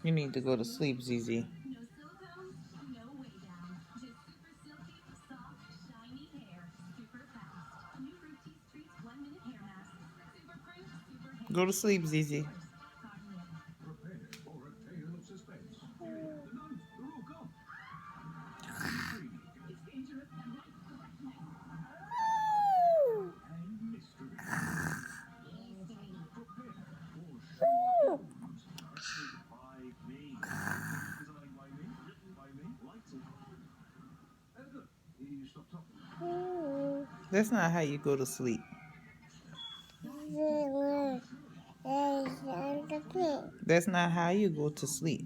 You need to go to sleep, Zizi. Go to sleep, Zizi. That's not how you go to sleep. That's not how you go to sleep.